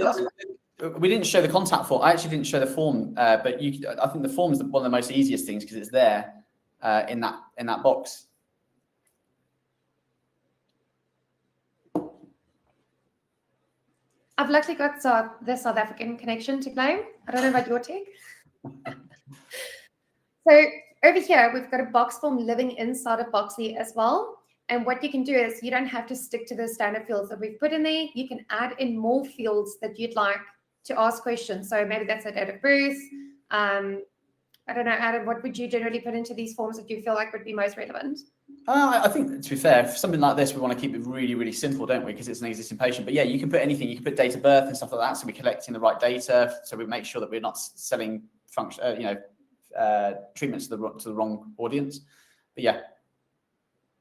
we didn't show the contact form. I actually didn't show the form, but I think the form is one of the most easiest things because it's there in that box. I've luckily got the South African connection to claim. I don't know about your tech. So over here, we've got a box form living inside of Boxly as well. And what you can do is you don't have to stick to the standard fields that we've put in there. You can add in more fields that you'd like to ask questions. So maybe that's a date of birth. I don't know, Adam, what would you generally put into these forms that you feel like would be most relevant? I think, to be fair, for something like this, we want to keep it really, really simple, don't we? Because it's an existing patient. But yeah, you can put anything. You can put date of birth and stuff like that. So we're collecting the right data. So we make sure that we're not selling function, treatments to the wrong audience. But yeah.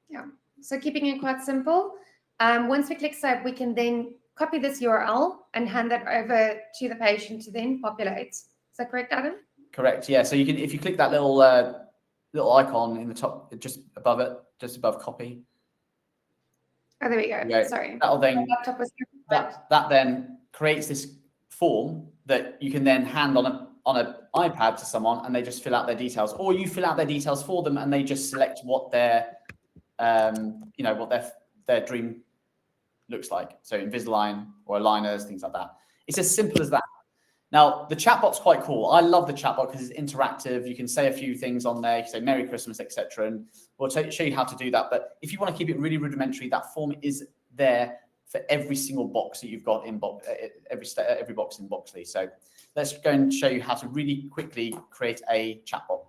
Yeah. So keeping it quite simple. Once we click save, we can then copy this URL and hand that over to the patient to then populate. Is that correct, Adam? Correct. Yeah. So you can, if you click that little icon in the top, just above it, just above copy. Oh, there we go. Yeah. Sorry. That'll then that then creates this form that you can then hand on an iPad to someone, and they just fill out their details, or you fill out their details for them, and they just select what their what their dream looks like. So Invisalign or aligners, things like that. It's as simple as that. Now, the chatbot's quite cool. I love the chatbot because it's interactive. You can say a few things on there. You can say Merry Christmas, etc. And we'll show you how to do that. But if you want to keep it really rudimentary, that form is there for every single box that you've got in every box in Boxly. So let's go and show you how to really quickly create a chatbot.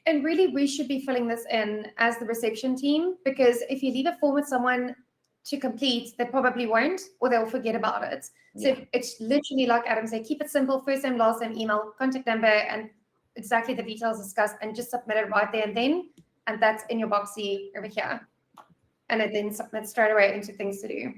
And really, we should be filling this in as the reception team, because if you leave a form with someone to complete, they probably won't, or they'll forget about it. So it's literally like Adam said, keep it simple, first name, last name, email, contact number, and exactly the details discussed, and just submit it right there and then, and that's in your Boxly over here. And it then submits straight away into things to do.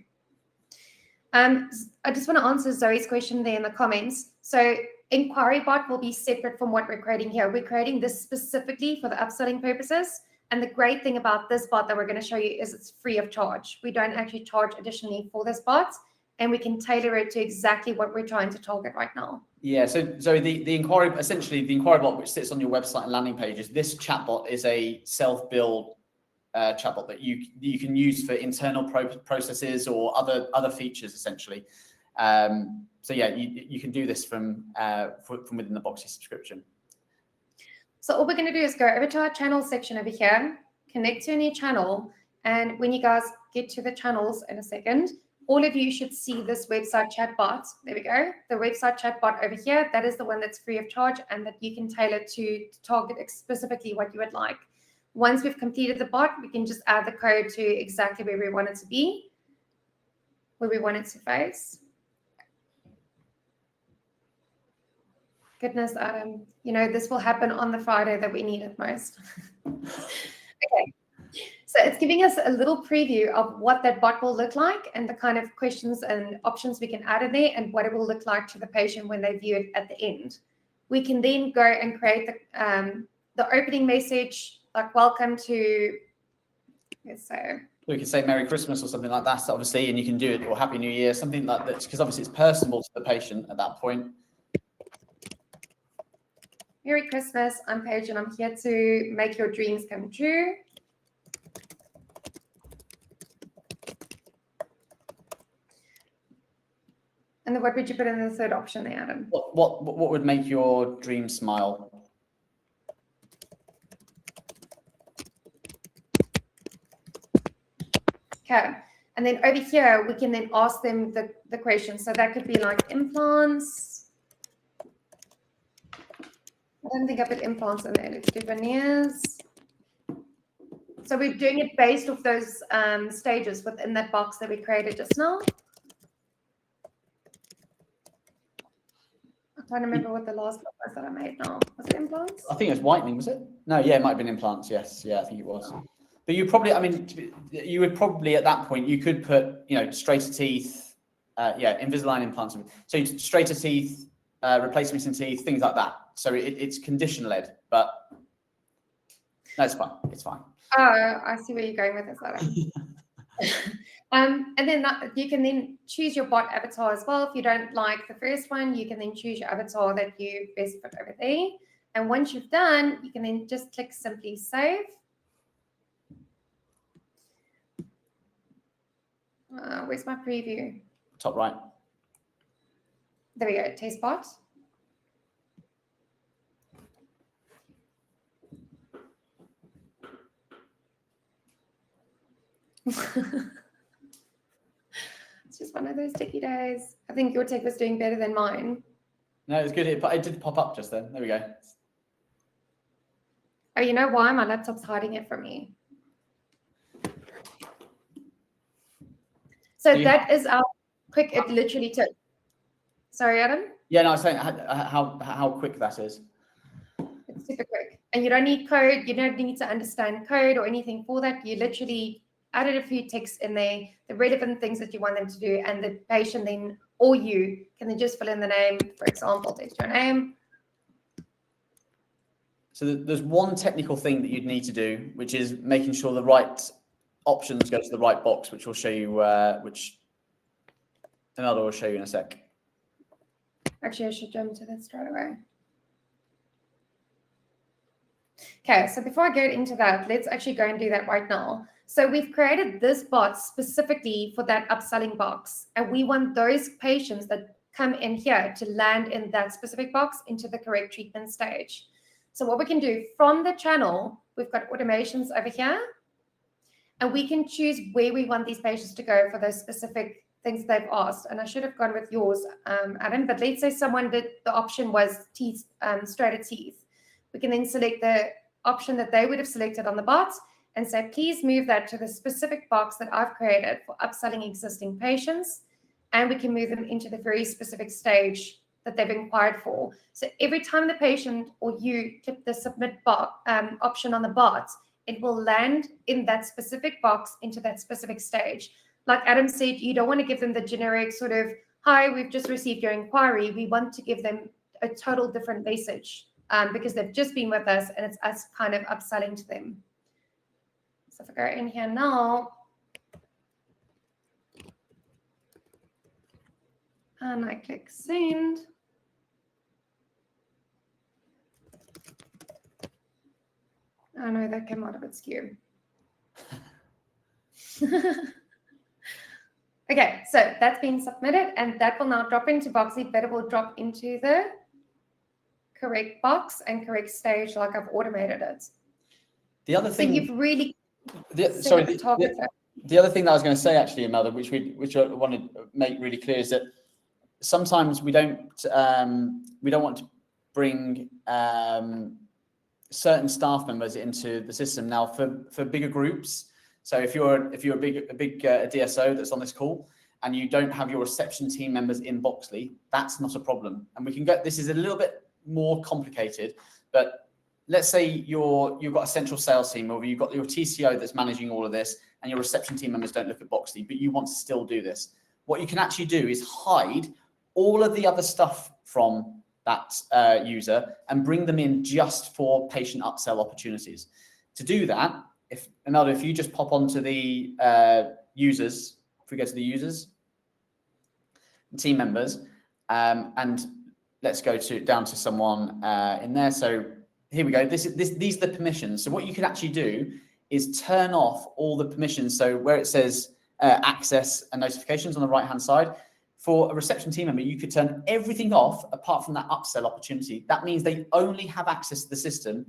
I just want to answer Zoe's question there in the comments. So inquiry bot will be separate from what we're creating here. We're creating this specifically for the upselling purposes. And the great thing about this bot that we're going to show you is it's free of charge. We don't actually charge additionally for this bot, and we can tailor it to exactly what we're trying to target right now. Yeah, so the inquiry, essentially the inquiry bot which sits on your website and landing pages, this chatbot is a self-build chatbot that you can use for internal processes or other features essentially. So yeah, you can do this from within the Boxly subscription. So all we're going to do is go over to our channel section over here, connect to a new channel, and when you guys get to the channels in a second, all of you should see this website chat bot. There we go. The website chat bot over here, that is the one that's free of charge and that you can tailor to target specifically what you would like. Once we've completed the bot, we can just add the code to exactly where we want it to be, where we want it to face. Goodness, Adam, this will happen on the Friday that we need it most. Okay, so it's giving us a little preview of what that bot will look like and the kind of questions and options we can add in there and what it will look like to the patient when they view it at the end. We can then go and create the opening message, like welcome to, we can say Merry Christmas or something like that, obviously, and you can do it, or Happy New Year, something like that, because obviously it's personable to the patient at that point. Merry Christmas, I'm Paige and I'm here to make your dreams come true. And then what would you put in the third option there, Adam? What would make your dream smile? Okay, and then over here, we can then ask them the question. So that could be like implants. I don't think I put implants in there. Let's do veneers. So we're doing it based off those stages within that box that we created just now. I can't remember what the last one was that I made now. Was it implants? I think it was whitening, was it? No, yeah, it might have been implants, yes. Yeah, I think it was. But you probably, you would probably at that point, you could put, straighter teeth, Invisalign implants. So straighter teeth, replacing some teeth, things like that. So it's condition led, but no, it's fine. It's fine. Oh, I see where you're going with this, Adam. And then you can then choose your bot avatar as well. If you don't like the first one, you can then choose your avatar that you best fit over there. And once you've done, you can then just click simply save. Where's my preview? Top right. There we go, taste bot. It's just one of those sticky days. I think your tech was doing better than mine. No, it was good. It did pop up just then. There we go. Oh, you know why? My laptop's hiding it from me. So that is how quick it literally took. Sorry, Adam? Yeah, no, I was saying how quick that is. It's super quick. And you don't need code. You don't need to understand code or anything for that. You literally added a few texts in there, the relevant things that you want them to do, and the patient then, or you, can then just fill in the name. For example, text your name. So there's one technical thing that you'd need to do, which is making sure the right options go to the right box, which will show you, which another will show you in a sec. Actually, I should jump to that straight away. Okay, so before I get into that, let's actually go and do that right now. So we've created this bot specifically for that upselling box, and we want those patients that come in here to land in that specific box into the correct treatment stage. So what we can do from the channel, we've got automations over here, and we can choose where we want these patients to go for those specific things they've asked. And I should have gone with yours, Adam, but let's say someone did, the option was teeth, straighter teeth. We can then select the option that they would have selected on the bot and say, please move that to the specific box that I've created for upselling existing patients. And we can move them into the very specific stage that they've inquired for. So every time the patient or you click the submit bot, option on the bot, it will land in that specific box into that specific stage. Like Adam said, you don't want to give them the generic sort of, hi, we've just received your inquiry. We want to give them a total different message because they've just been with us and it's us kind of upselling to them. So if I go in here now, and I click send, I know that came out a bit skew. Okay, so that's been submitted and that will now drop into Boxy, but it will drop into the correct box and correct stage like I've automated it. The other thing, so you've really the other thing that I was going to say actually, Imelda, which I want to make really clear is that sometimes we don't want to bring certain staff members into the system. Now for bigger groups, so if you're a big DSO that's on this call and you don't have your reception team members in Boxley, that's not a problem. And we can get, this is a little bit more complicated, but let's say you've got a central sales team, or you've got your TCO that's managing all of this, and your reception team members don't look at Boxley, but you want to still do this. What you can actually do is hide all of the other stuff from that user and bring them in just for patient upsell opportunities. To do that, if you just pop onto the users, if we go to the users, team members, and let's go down to someone in there. So here we go. These are the permissions. So what you can actually do is turn off all the permissions. So where it says access and notifications on the right-hand side, for a reception team member, you could turn everything off apart from that upsell opportunity. That means they only have access to the system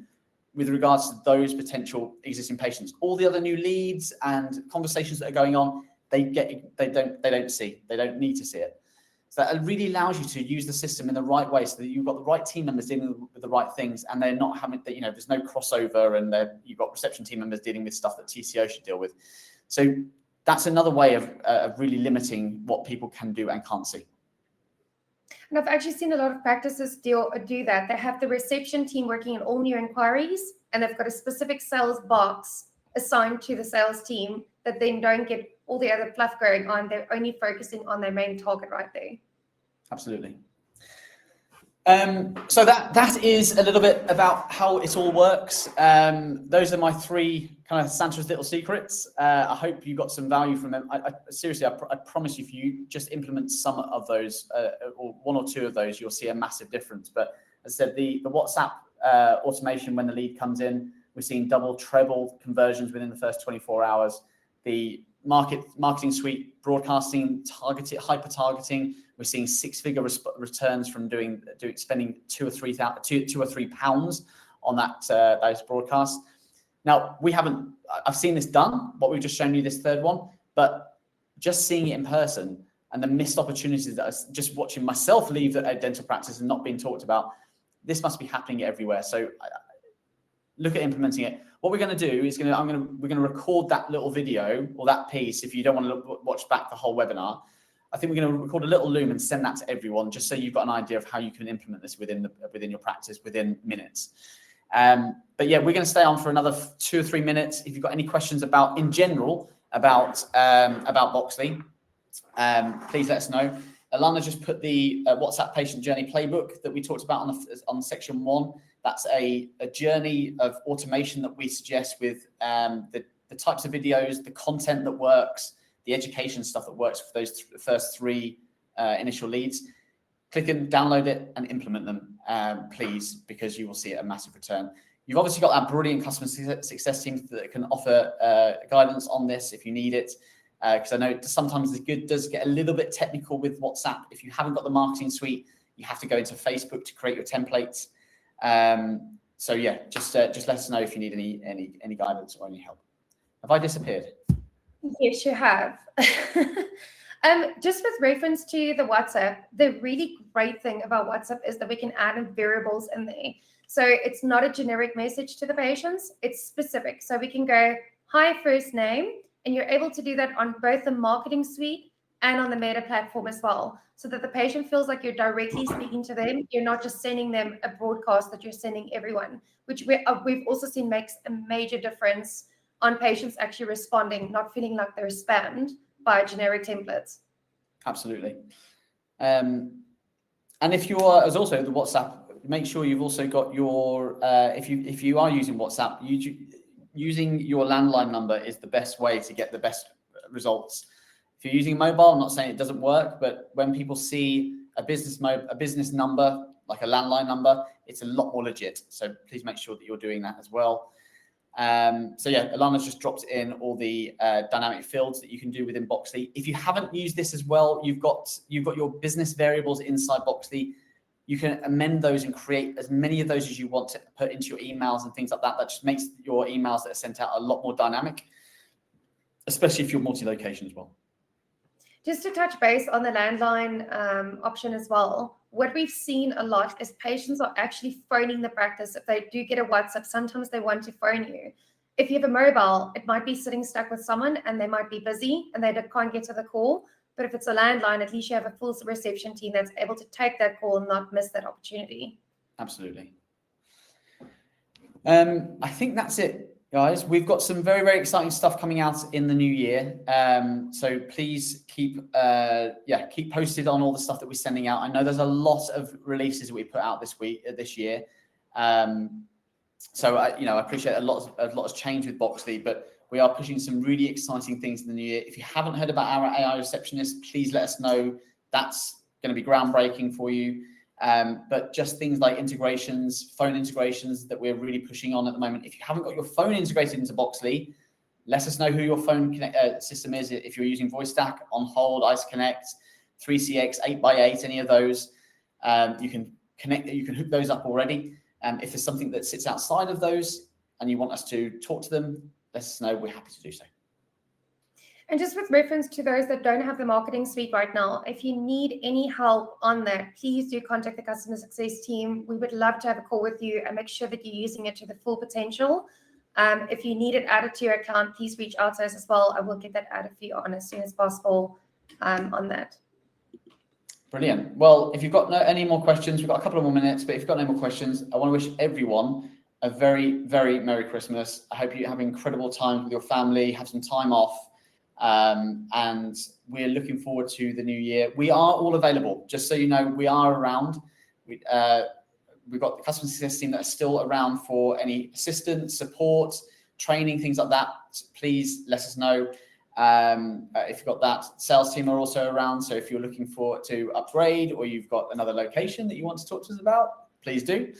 with regards to those potential existing patients. All the other new leads and conversations that are going on, they don't see. They don't need to see it. So that really allows you to use the system in the right way, so that you've got the right team members dealing with the right things, and they're not having, there's no crossover, and you've got reception team members dealing with stuff that TCO should deal with. So that's another way of really limiting what people can do and can't see. And I've actually seen a lot of practices do that. They have the reception team working on all new inquiries, and they've got a specific sales box assigned to the sales team that then don't get all the other fluff going on. They're only focusing on their main target right there. Absolutely. So that is a little bit about how it all works. Those are my three kind of Santa's little secrets. I hope you got some value from them. Seriously, I promise you, if you just implement some of those, or one or two of those, you'll see a massive difference. But as I said, the WhatsApp automation, when the lead comes in, we're seeing double, treble conversions within the first 24 hours. The marketing suite, broadcasting, targeted, hyper targeting. We're seeing 6-figure returns from spending £2 or £3 on that those broadcasts. Now I've seen this done, what we've just shown you, this third one, but just seeing it in person and the missed opportunities that I was just watching myself leave a dental practice and not being talked about, this must be happening everywhere. So look at implementing it. What we're going to do is we're going to record that little video or that piece. If you don't want to watch back the whole webinar, I think we're going to record a little loom and send that to everyone, just so you've got an idea of how you can implement this within your practice within minutes. But yeah, we're going to stay on for another 2 or 3 minutes. If you've got any questions in general about Boxley, please let us know. Alana just put the WhatsApp patient journey playbook that we talked about on section 1. That's a journey of automation that we suggest with the types of videos, the content that works, the education stuff that works for those first 3 initial leads. Click and download it and implement them, please, because you will see a massive return. You've obviously got our brilliant customer success team that can offer guidance on this if you need it. Because I know sometimes the does get a little bit technical with WhatsApp. If you haven't got the marketing suite, you have to go into Facebook to create your templates. So yeah, just let us know if you need any guidance or any help. Have I disappeared? Yes, you have. Just with reference to the WhatsApp, the really great thing about WhatsApp is that we can add in variables in there. So it's not a generic message to the patients, it's specific. So we can go, hi, first name, and you're able to do that on both the marketing suite and on the Meta platform as well, so that the patient feels like you're directly speaking to them. You're not just sending them a broadcast that you're sending everyone, which we've also seen makes a major difference on patients actually responding, not feeling like they're spammed by generic templates. Absolutely. And if you are, as also the WhatsApp, make sure you've also got your, if you are using WhatsApp, using your landline number is the best way to get the best results. If you're using mobile, I'm not saying it doesn't work, but when people see a business number, like a landline number, it's a lot more legit. So please make sure that you're doing that as well. So yeah, Alana's just dropped in all the dynamic fields that you can do within Boxley. If you haven't used this as well, you've got your business variables inside Boxley. You can amend those and create as many of those as you want to put into your emails and things like that. That just makes your emails that are sent out a lot more dynamic, especially if you're multi-location as well. Just to touch base on the landline option as well, what we've seen a lot is patients are actually phoning the practice. If they do get a WhatsApp, sometimes they want to phone you. If you have a mobile, it might be sitting stuck with someone and they might be busy and they can't get to the call. But if it's a landline, at least you have a full reception team that's able to take that call and not miss that opportunity. Absolutely. I think that's it, guys. We've got some very, very exciting stuff coming out in the new year. So please keep posted on all the stuff that we're sending out. I know there's a lot of releases that we put out this year. So I appreciate a lot has changed with Boxley, but we are pushing some really exciting things in the new year. If you haven't heard about our AI receptionist, please let us know. That's going to be groundbreaking for you. But just things like integrations, phone integrations that we're really pushing on at the moment. If you haven't got your phone integrated into Boxley, let us know who your phone system is. If you're using VoiceStack, On Hold, Ice Connect, 3CX, 8x8, any of those, you can hook those up already. If there's something that sits outside of those and you want us to talk to them, let us know. We're happy to do so. And just with reference to those that don't have the marketing suite right now, if you need any help on that, please do contact the customer success team. We would love to have a call with you and make sure that you're using it to the full potential. If you need it added to your account, please reach out to us as well. I will get that added for you on as soon as possible on that. Brilliant. Well, if you've got any more questions, we've got a couple of more minutes, but if you've got no more questions, I want to wish everyone a very, very Merry Christmas. I hope you have incredible time with your family, have some time off. And we're looking forward to the new year. We are all available, just so you know. We are around. We've got the customer success team that are still around for any assistance, support, training, things like that. So please let us know if you've got that. Sales team are also around, so if you're looking to upgrade or you've got another location that you want to talk to us about, please do.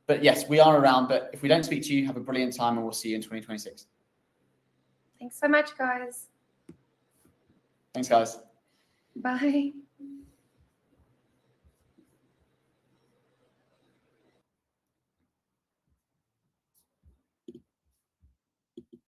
But yes, we are around. But if we don't speak to you, have a brilliant time, and we'll see you in 2026. Thanks so much, guys. Thanks, guys. Bye.